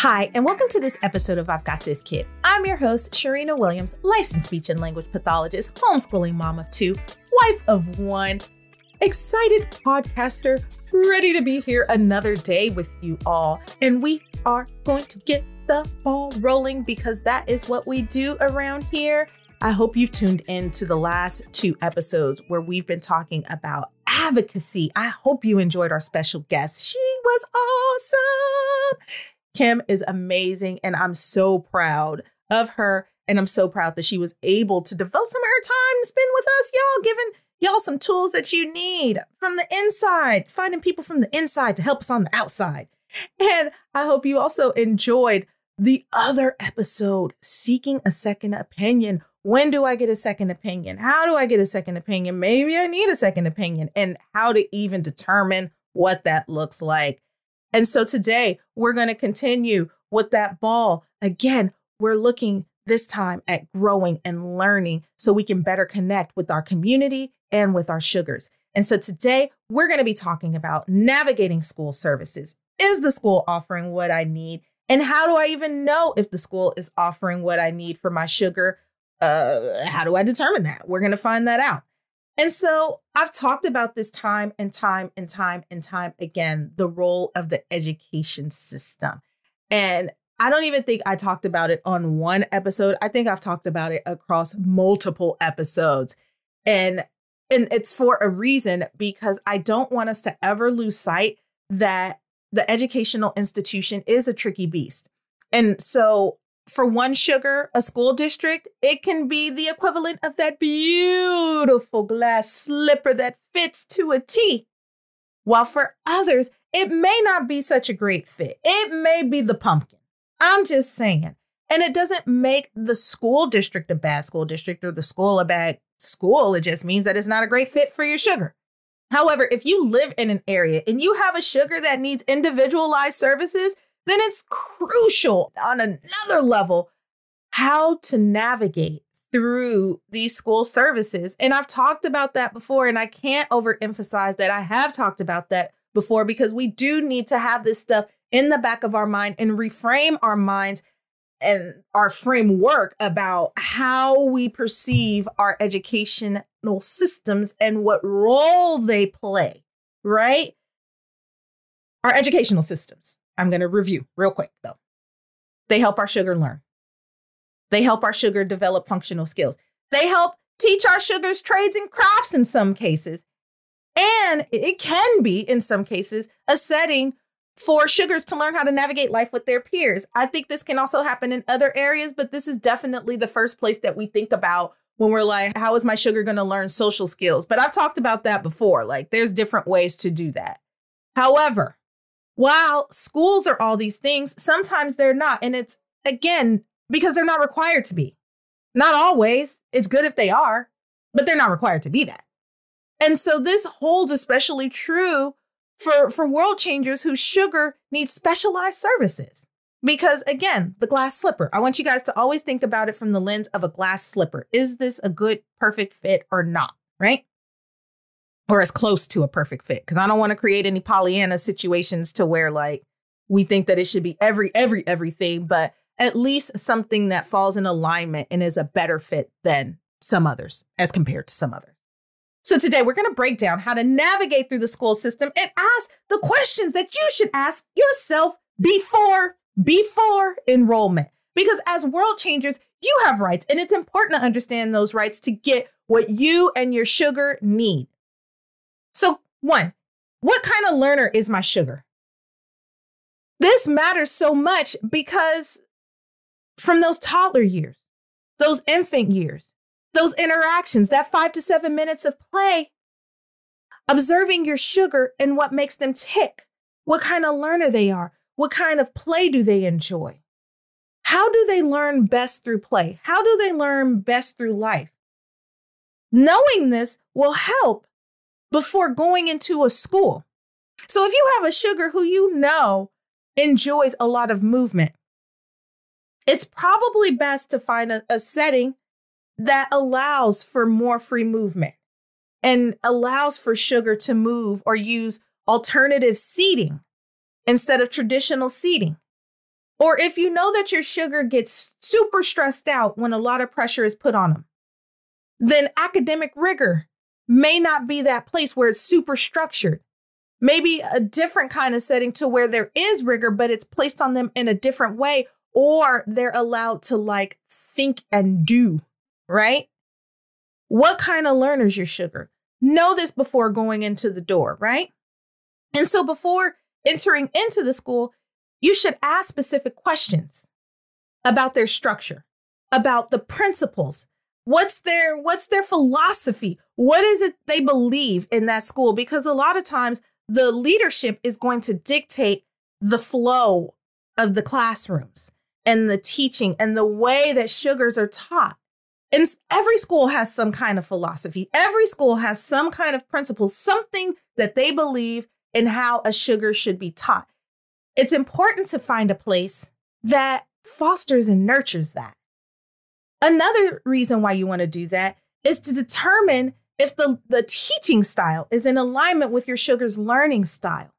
Hi, and welcome to this episode of I've Got This Kid. I'm your host, Cherina Williams, licensed speech and language pathologist, homeschooling mom of two, wife of one, excited podcaster, ready to be here another day with you all. And we are going to get the ball rolling because that is what we do around here. I hope you've tuned in to the last two episodes where we've been talking about advocacy. I hope you enjoyed our special guest. She was awesome. Kim is amazing, and I'm so proud of her, and I'm so proud that she was able to devote some of her time to spend with us, y'all, giving y'all some tools that you need from the inside, finding people from the inside to help us on the outside. And I hope you also enjoyed the other episode, Seeking a Second Opinion. When do I get a second opinion? How do I get a second opinion? Maybe I need a second opinion, and how to even determine what that looks like. And so today we're going to continue with that ball. Again, we're looking this time at growing and learning so we can better connect with our community and with our sugars. And so today we're going to be talking about navigating school services. Is the school offering what I need? And how do I even know if the school is offering what I need for my sugar? How do I determine that? We're going to find that out. And so I've talked about this time and time again, the role of the education system. And I don't even think I talked about it on one episode. I think I've talked about it across multiple episodes. And it's for a reason, because I don't want us to ever lose sight that the educational institution is a tricky beast. And so for one sugar, a school district, it can be the equivalent of that beautiful glass slipper that fits to a T. While for others, it may not be such a great fit. It may be the pumpkin. I'm just saying. And it doesn't make the school district a bad school district or the school a bad school. It just means that it's not a great fit for your sugar. However, if you live in an area and you have a sugar that needs individualized services, then it's crucial on another level how to navigate through these school services. And I've talked about that before, and I can't overemphasize that I have talked about that before, because we do need to have this stuff in the back of our mind and reframe our minds and our framework about how we perceive our educational systems and what role they play, right? Our educational systems. I'm going to review real quick, though. They help our sugar learn. They help our sugar develop functional skills. They help teach our sugars trades and crafts in some cases. And it can be, in some cases, a setting for sugars to learn how to navigate life with their peers. I think this can also happen in other areas, but this is definitely the first place that we think about when we're like, how is my sugar going to learn social skills? But I've talked about that before. Like, there's different ways to do that. However, while schools are all these things, sometimes they're not. And it's, again, because they're not required to be. Not always. It's good if they are, but they're not required to be that. And so this holds especially true for world changers whose sugar needs specialized services. Because, again, the glass slipper, I want you guys to always think about it from the lens of a glass slipper. Is this a good, perfect fit or not, right? Or as close to a perfect fit, because I don't want to create any Pollyanna situations to where, like, we think that it should be everything, but at least something that falls in alignment and is a better fit than some others as compared to some others. So today we're going to break down how to navigate through the school system and ask the questions that you should ask yourself before enrollment. Because as world changers, you have rights, and it's important to understand those rights to get what you and your sugar need. So, one, what kind of learner is my sugar? This matters so much because from those toddler years, those infant years, those interactions, that 5 to 7 minutes of play, observing your sugar and what makes them tick, what kind of learner they are, what kind of play do they enjoy? How do they learn best through play? How do they learn best through life? Knowing this will help before going into a school. So if you have a sugar who you know enjoys a lot of movement, it's probably best to find a setting that allows for more free movement and allows for sugar to move or use alternative seating instead of traditional seating. Or if you know that your sugar gets super stressed out when a lot of pressure is put on them, then academic rigor may not be that place where it's super structured. Maybe a different kind of setting to where there is rigor, but it's placed on them in a different way, or they're allowed to like think and do, right? What kind of learner's your sugar? Know this before going into the door, right? And so before entering into the school, you should ask specific questions about their structure, about the principles. What's their philosophy? What is it they believe in that school? Because a lot of times the leadership is going to dictate the flow of the classrooms and the teaching and the way that sugars are taught. And every school has some kind of philosophy. Every school has some kind of principles, something that they believe in how a sugar should be taught. It's important to find a place that fosters and nurtures that. Another reason why you want to do that is to determine if the teaching style is in alignment with your sugar's learning style.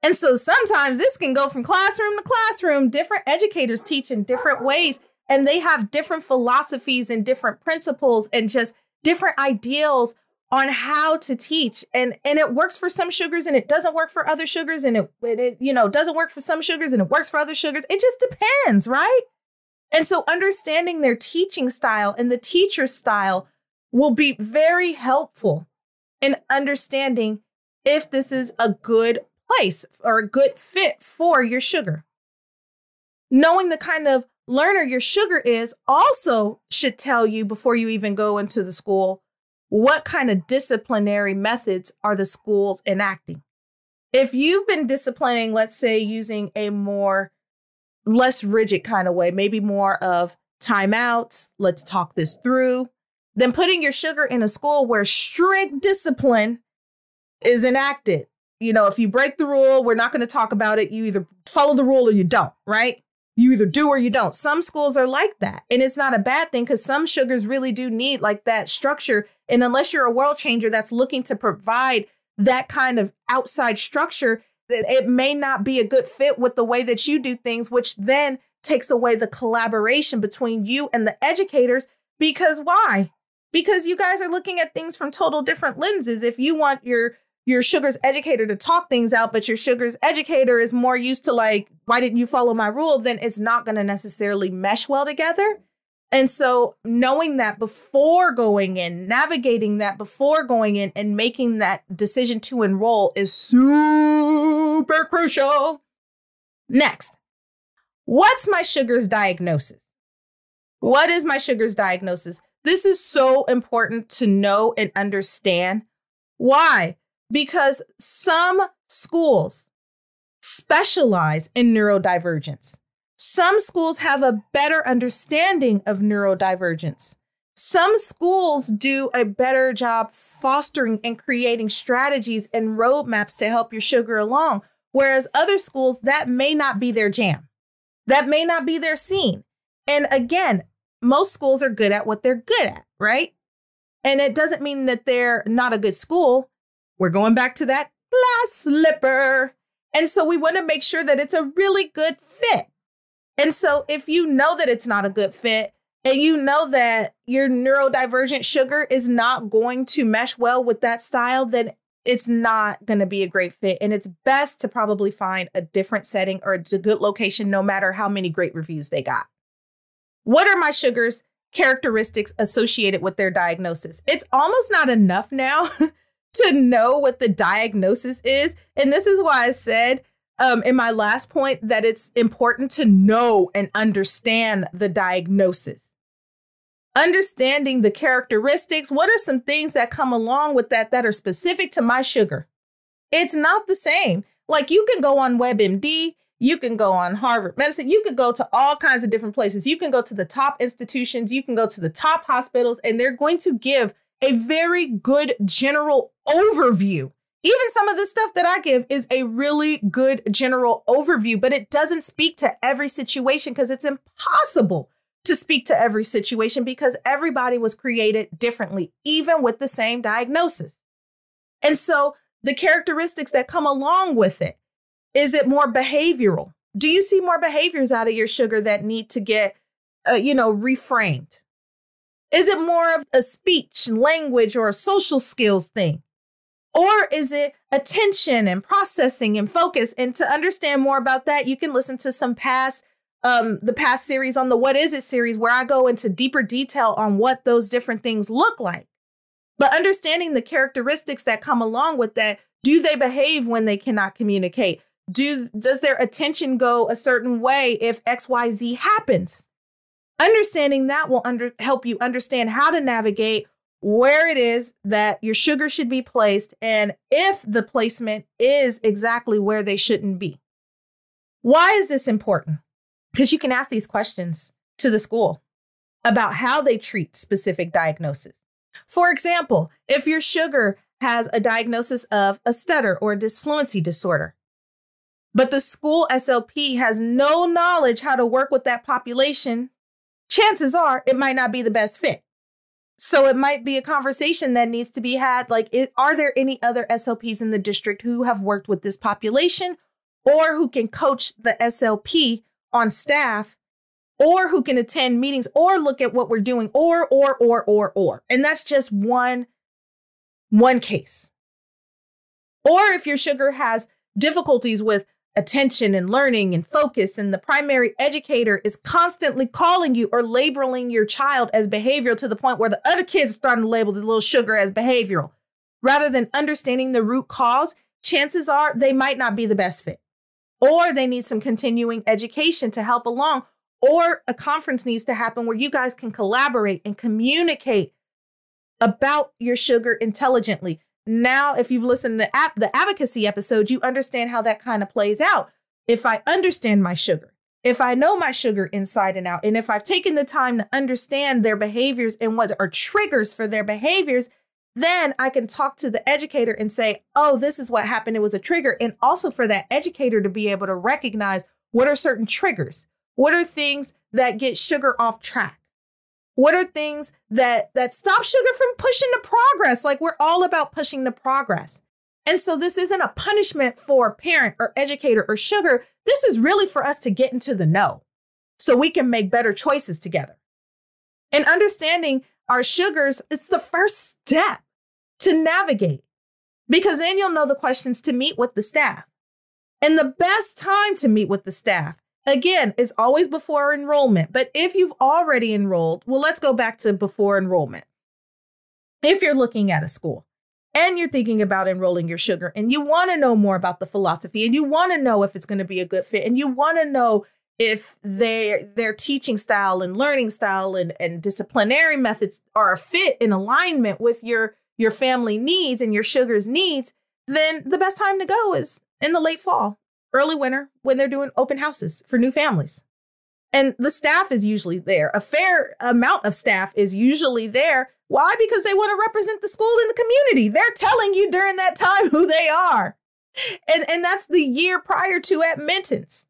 And so sometimes this can go from classroom to classroom. Different educators teach in different ways, and they have different philosophies and different principles and just different ideals on how to teach. And it works for some sugars and it doesn't work for other sugars. And it doesn't work for some sugars and it works for other sugars. It just depends, right? And so understanding their teaching style and the teacher style will be very helpful in understanding if this is a good place or a good fit for your sugar. Knowing the kind of learner your sugar is also should tell you before you even go into the school, what kind of disciplinary methods are the schools enacting? If you've been disciplining, let's say, using a less rigid kind of way, maybe more of timeouts, let's talk this through, then putting your sugar in a school where strict discipline is enacted. If you break the rule, we're not going to talk about it. You either follow the rule or you don't, right? You either do or you don't. Some schools are like that. And it's not a bad thing because some sugars really do need like that structure. And unless you're a world changer that's looking to provide that kind of outside structure, that it may not be a good fit with the way that you do things, which then takes away the collaboration between you and the educators. Because why? Because you guys are looking at things from total different lenses. If you want your sugar's educator to talk things out, but your sugar's educator is more used to like, why didn't you follow my rule? Then it's not going to necessarily mesh well together. And so knowing that before going in, navigating that before going in and making that decision to enroll is super crucial. Next, what's my sugar's diagnosis? What is my sugar's diagnosis? This is so important to know and understand. Why? Because some schools specialize in neurodivergence. Some schools have a better understanding of neurodivergence. Some schools do a better job fostering and creating strategies and roadmaps to help your sugar along. Whereas other schools, that may not be their jam. That may not be their scene. And again, most schools are good at what they're good at, right? And it doesn't mean that they're not a good school. We're going back to that glass slipper. And so we want to make sure that it's a really good fit. And so if you know that it's not a good fit and you know that your neurodivergent sugar is not going to mesh well with that style, then it's not going to be a great fit. And it's best to probably find a different setting or a good location, no matter how many great reviews they got. What are my sugar's characteristics associated with their diagnosis? It's almost not enough now to know what the diagnosis is. And this is why I said in my last point that it's important to know and understand the diagnosis. Understanding the characteristics. What are some things that come along with that are specific to my sugar? It's not the same. Like you can go on WebMD, you can go on Harvard Medicine, you can go to all kinds of different places. You can go to the top institutions, you can go to the top hospitals, and they're going to give a very good general overview. Even some of the stuff that I give is a really good general overview, but it doesn't speak to every situation because it's impossible to speak to every situation because everybody was created differently, even with the same diagnosis. And so the characteristics that come along with it, is it more behavioral? Do you see more behaviors out of your sugar that need to get, reframed? Is it more of a speech, language, or a social skills thing? Or is it attention and processing and focus? And to understand more about that, you can listen to some the past series on the What Is It series, where I go into deeper detail on what those different things look like. But understanding the characteristics that come along with that, do they behave when they cannot communicate? Does their attention go a certain way if XYZ happens? Understanding that will help you understand how to navigate where it is that your sugar should be placed and if the placement is exactly where they shouldn't be. Why is this important? Because you can ask these questions to the school about how they treat specific diagnoses. For example, if your sugar has a diagnosis of a stutter or dysfluency disorder, but the school SLP has no knowledge how to work with that population, chances are it might not be the best fit. So it might be a conversation that needs to be had. Like, are there any other SLPs in the district who have worked with this population or who can coach the SLP on staff or who can attend meetings or look at what we're doing or. And that's just one case. Or if your sugar has difficulties with attention and learning and focus, and the primary educator is constantly calling you or labeling your child as behavioral to the point where the other kids are starting to label the little sugar as behavioral, rather than understanding the root cause, chances are they might not be the best fit. Or they need some continuing education to help along, or a conference needs to happen where you guys can collaborate and communicate about your sugar intelligently. Now, if you've listened to the advocacy episode, you understand how that kind of plays out. If I understand my sugar, if I know my sugar inside and out, and if I've taken the time to understand their behaviors and what are triggers for their behaviors, then I can talk to the educator and say, oh, this is what happened. It was a trigger. And also for that educator to be able to recognize what are certain triggers? What are things that get sugar off track? What are things that stop sugar from pushing the progress? Like, we're all about pushing the progress. And so this isn't a punishment for parent or educator or sugar. This is really for us to get into the know so we can make better choices together. And understanding our sugars is the first step to navigate, because then you'll know the questions to meet with the staff. And the best time to meet with the staff, again, is always before enrollment. But if you've already enrolled, well, let's go back to before enrollment. If you're looking at a school and you're thinking about enrolling your sugar and you want to know more about the philosophy and you want to know if it's going to be a good fit and you want to know if their teaching style and learning style and disciplinary methods are a fit in alignment with your family needs and your sugar's needs, then the best time to go is in the late fall, early winter, when they're doing open houses for new families. And the staff is usually there. A fair amount of staff is usually there. Why? Because they want to represent the school in the community. They're telling you during that time who they are. And that's the year prior to admittance.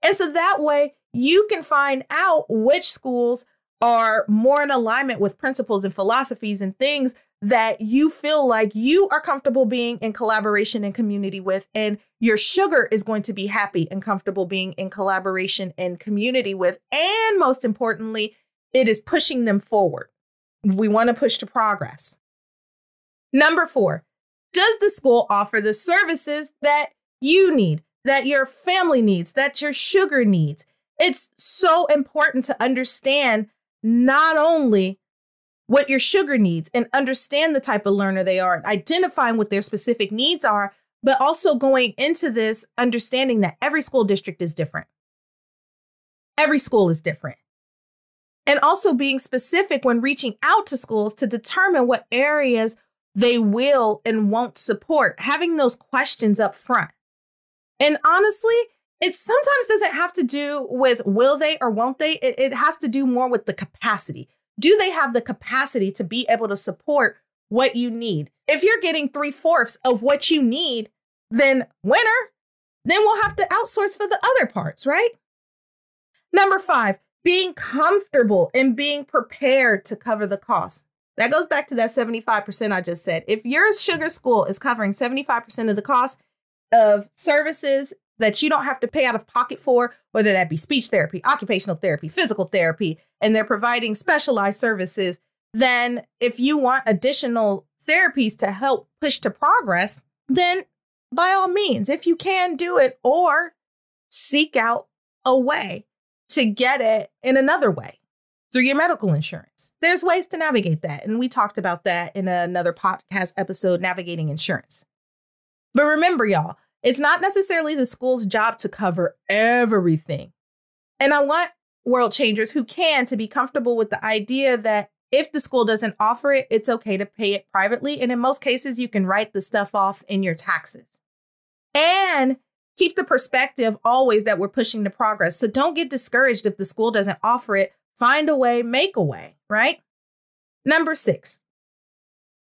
And so that way you can find out which schools are more in alignment with principles and philosophies and things that you feel like you are comfortable being in collaboration and community with, and your sugar is going to be happy and comfortable being in collaboration and community with. And most importantly, it is pushing them forward. We want to push to progress. Number 4, does the school offer the services that you need, that your family needs, that your sugar needs? It's so important to understand not only what your sugar needs and understand the type of learner they are, identifying what their specific needs are, but also going into this understanding that every school district is different. Every school is different. And also being specific when reaching out to schools to determine what areas they will and won't support, having those questions up front. And honestly, it sometimes doesn't have to do with will they or won't they. It has to do more with the capacity. Do they have the capacity to be able to support what you need? If you're getting 3/4 of what you need, then winner, then we'll have to outsource for the other parts, right? Number 5, being comfortable and being prepared to cover the cost. That goes back to that 75% I just said. If your sugar school is covering 75% of the cost of services that you don't have to pay out of pocket for, whether that be speech therapy, occupational therapy, physical therapy, and they're providing specialized services, then if you want additional therapies to help push to progress, then by all means, if you can do it, or seek out a way to get it in another way through your medical insurance. There's ways to navigate that. And we talked about that in another podcast episode, Navigating Insurance. But remember, y'all, it's not necessarily the school's job to cover everything. And I want world changers who can to be comfortable with the idea that if the school doesn't offer it, it's okay to pay it privately. And in most cases, you can write the stuff off in your taxes. And keep the perspective always that we're pushing to progress. So don't get discouraged if the school doesn't offer it. Find a way, make a way, right? Number 6.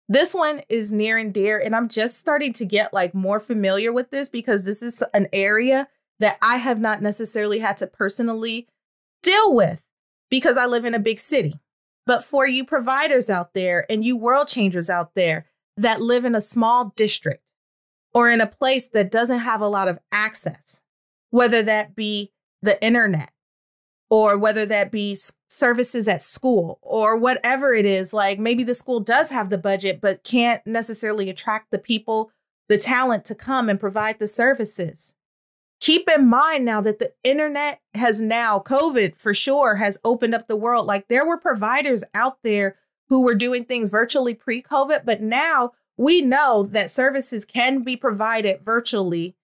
This one is near and dear, and I'm just starting to get more familiar with this because this is an area that I have not necessarily had to personally deal with because I live in a big city. But for you providers out there and you world changers out there that live in a small district or in a place that doesn't have a lot of access, whether that be the internet or whether that be services at school or whatever it is, maybe the school does have the budget, but can't necessarily attract the people, the talent to come and provide the services. Keep in mind now that the internet has now, COVID for sure, has opened up the world. There were providers out there who were doing things virtually pre-COVID, but now we know that services can be provided virtually.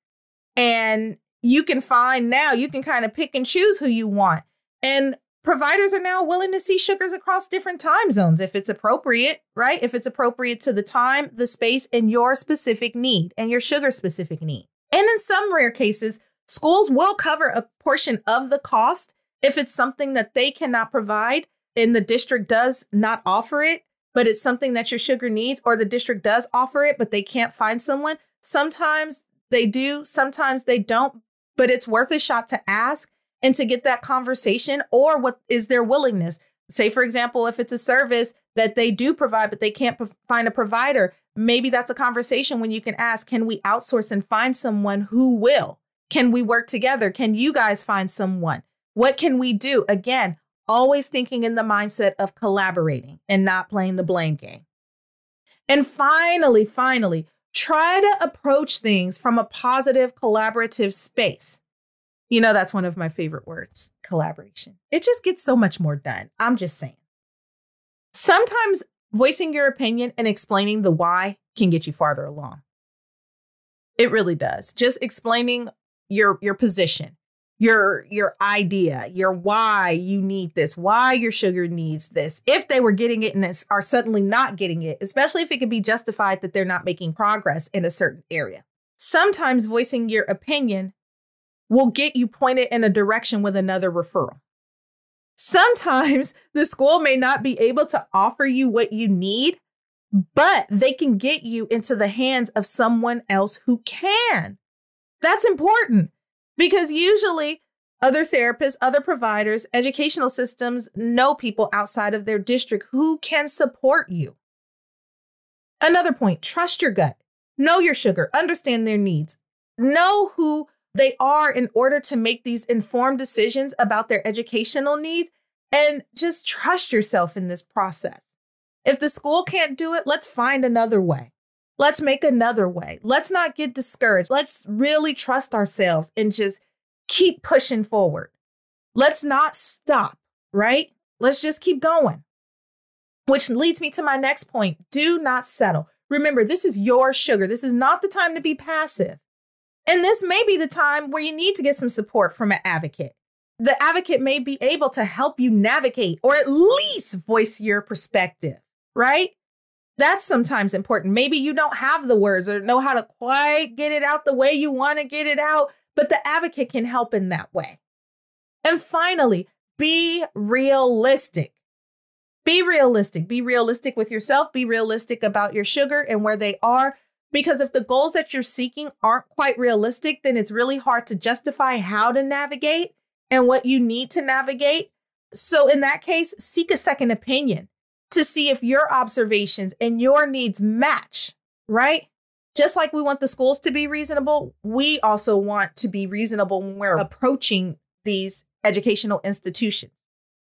And you can kind of pick and choose who you want. And providers are now willing to see sugars across different time zones if it's appropriate, right? If it's appropriate to the time, the space, and your specific need and your sugar specific need. And in some rare cases, schools will cover a portion of the cost if it's something that they cannot provide and the district does not offer it, but it's something that your sugar needs, or the district does offer it, but they can't find someone. Sometimes they do, sometimes they don't, but it's worth a shot to ask and to get that conversation, or what is their willingness? Say, for example, if it's a service that they do provide, but they can't find a provider, maybe that's a conversation when you can ask, can we outsource and find someone who will? Can we work together? Can you guys find someone? What can we do? Again, always thinking in the mindset of collaborating and not playing the blame game. And finally, try to approach things from a positive, collaborative space. That's one of my favorite words, collaboration. It just gets so much more done. I'm just saying. Sometimes voicing your opinion and explaining the why can get you farther along. It really does. Just explaining your position, your idea, your why you need this, why your sugar needs this. If they were getting it and are suddenly not getting it, especially if it can be justified that they're not making progress in a certain area. Sometimes voicing your opinion will get you pointed in a direction with another referral. Sometimes the school may not be able to offer you what you need, but they can get you into the hands of someone else who can. That's important because usually other therapists, other providers, educational systems know people outside of their district who can support you. Another point, trust your gut. Know your sugar, understand their needs, know who they are in order to make these informed decisions about their educational needs, and just trust yourself in this process. If the school can't do it, let's find another way. Let's make another way. Let's not get discouraged. Let's really trust ourselves and just keep pushing forward. Let's not stop, right? Let's just keep going. Which leads me to my next point. Do not settle. Remember, this is your sugar. This is not the time to be passive. And this may be the time where you need to get some support from an advocate. The advocate may be able to help you navigate or at least voice your perspective, right? That's sometimes important. Maybe you don't have the words or know how to quite get it out the way you want to get it out, but the advocate can help in that way. And finally, be realistic. Be realistic. Be realistic with yourself. Be realistic about your sugar and where they are. Because if the goals that you're seeking aren't quite realistic, then it's really hard to justify how to navigate and what you need to navigate. So in that case, seek a second opinion to see if your observations and your needs match, right? Just like we want the schools to be reasonable, we also want to be reasonable when we're approaching these educational institutions.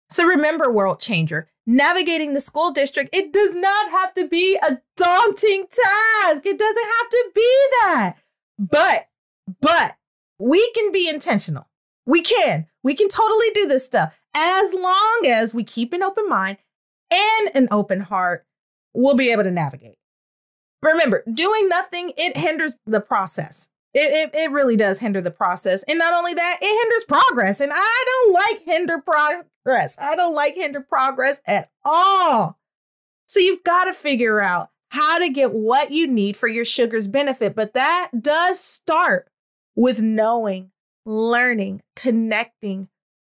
So remember, world changer, navigating the school district, it does not have to be a daunting task. It doesn't have to be that. But we can be intentional. We can totally do this stuff as long as we keep an open mind and an open heart. We'll be able to navigate. Remember, doing nothing, it hinders the process. It really does hinder the process. And not only that, it hinders progress. And I don't like hinder progress. I don't like hinder progress at all. So you've got to figure out how to get what you need for your sugar's benefit. But that does start with knowing, learning, connecting,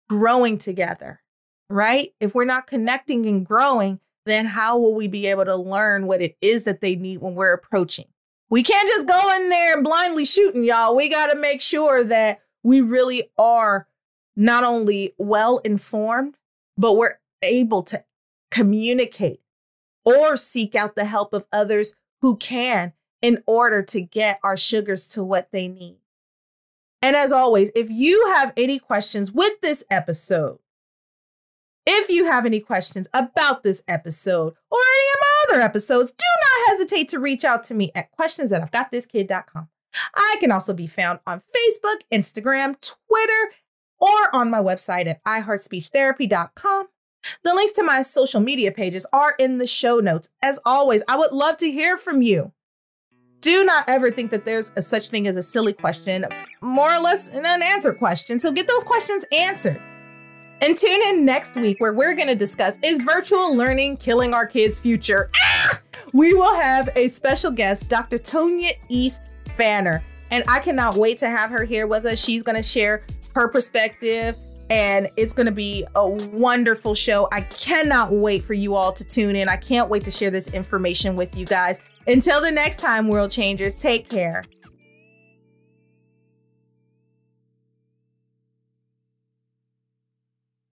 growing together, right? If we're not connecting and growing, then how will we be able to learn what it is that they need when we're approaching? We can't just go in there blindly shooting, y'all. We got to make sure that we really are not only well informed, but we're able to communicate or seek out the help of others who can in order to get our sugars to what they need. And as always, if you have any questions with this episode, if you have any questions about this episode or any of my other episodes, do not hesitate to reach out to me at questions@I'veGotThisKid.com. I can also be found on Facebook, Instagram, Twitter, or on my website at iHeartSpeechTherapy.com. The links to my social media pages are in the show notes. As always, I would love to hear from you. Do not ever think that there's a such thing as a silly question, more or less an unanswered question. So get those questions answered. And tune in next week where we're going to discuss, is virtual learning killing our kids' future? We will have a special guest, Dr. Tonya East Fanner, and I cannot wait to have her here with us. She's going to share her perspective, and it's going to be a wonderful show. I cannot wait for you all to tune in. I can't wait to share this information with you guys. Until the next time, world changers, take care.